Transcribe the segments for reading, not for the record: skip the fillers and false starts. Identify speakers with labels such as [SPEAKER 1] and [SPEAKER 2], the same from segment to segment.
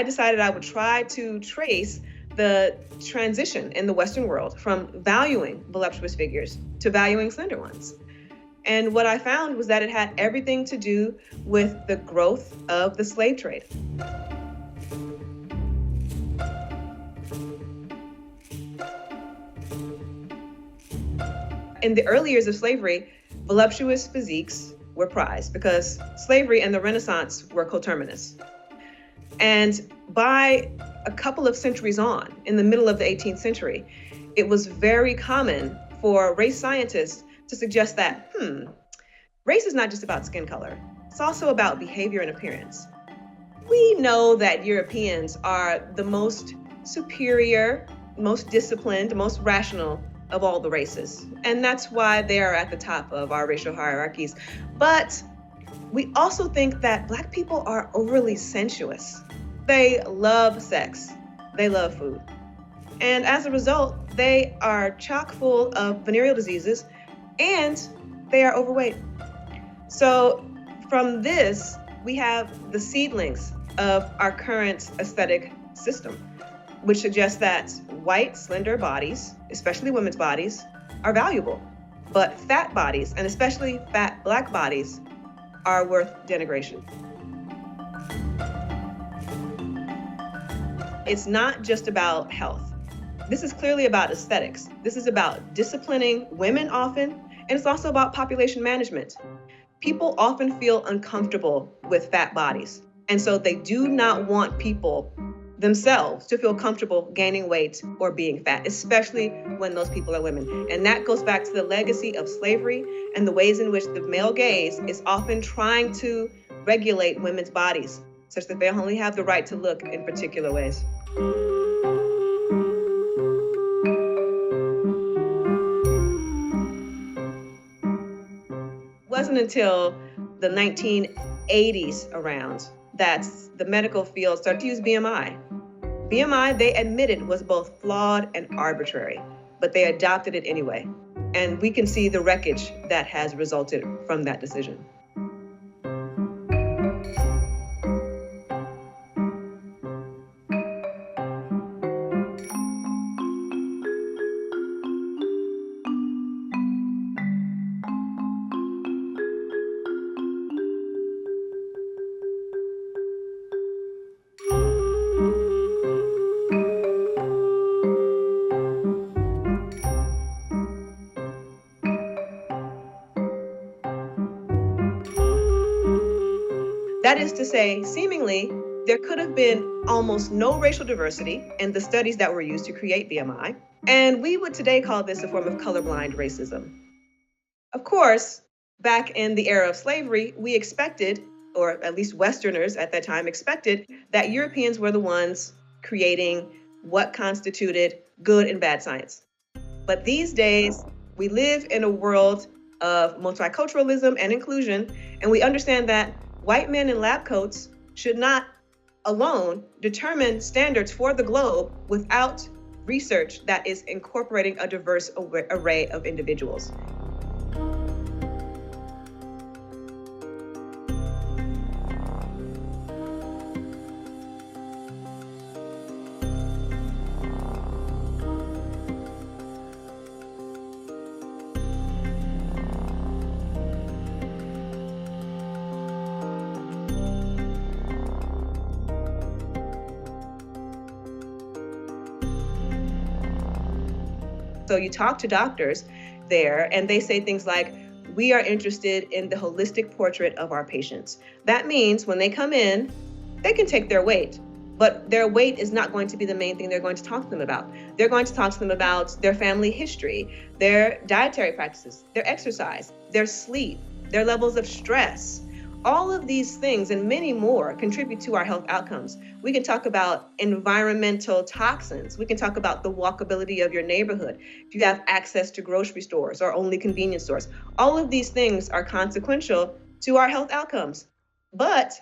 [SPEAKER 1] I decided I would try to trace the transition in the Western world from valuing voluptuous figures to valuing slender ones. And what I found was that it had everything to do with the growth of the slave trade. In the early years of slavery, voluptuous physiques were prized because slavery and the Renaissance were coterminous. And by a couple of centuries on, in the middle of the 18th century, it was very common for race scientists to suggest that, race is not just about skin color. It's also about behavior and appearance. We know that Europeans are the most superior, most disciplined, most rational of all the races. And that's why they are at the top of our racial hierarchies. But we also think that Black people are overly sensuous. They love sex. They love food. And as a result, they are chock full of venereal diseases and they are overweight. So from this, we have the seedlings of our current aesthetic system, which suggests that white, slender bodies, especially women's bodies, are valuable. But fat bodies, and especially fat Black bodies, are worth denigration. It's not just about health. This is clearly about aesthetics. This is about disciplining women often, and it's also about population management. People often feel uncomfortable with fat bodies, and so they do not want people themselves to feel comfortable gaining weight or being fat, especially when those people are women. And that goes back to the legacy of slavery and the ways in which the male gaze is often trying to regulate women's bodies, such that they only have the right to look in particular ways. It wasn't until the 1980s around that the medical field started to use BMI. BMI, they admitted, was both flawed and arbitrary, but they adopted it anyway. And we can see the wreckage that has resulted from that decision. That is to say, seemingly, there could have been almost no racial diversity in the studies that were used to create BMI, and we would today call this a form of colorblind racism. Of course, back in the era of slavery, we expected, or at least Westerners at that time expected, that Europeans were the ones creating what constituted good and bad science. But these days, we live in a world of multiculturalism and inclusion, and we understand that white men in lab coats should not alone determine standards for the globe without research that is incorporating a diverse array of individuals. So you talk to doctors there and they say things like, we are interested in the holistic portrait of our patients. That means when they come in, they can take their weight, but their weight is not going to be the main thing they're going to talk to them about. They're going to talk to them about their family history, their dietary practices, their exercise, their sleep, their levels of stress. All of these things and many more contribute to our health outcomes. We can talk about environmental toxins. We can talk about the walkability of your neighborhood. If you have access to grocery stores or only convenience stores. All of these things are consequential to our health outcomes. But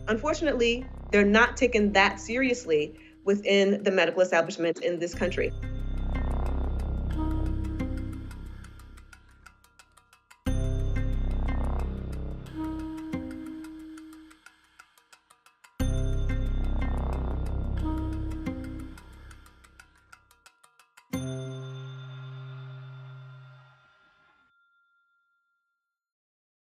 [SPEAKER 1] unfortunately, they're not taken that seriously within the medical establishment in this country.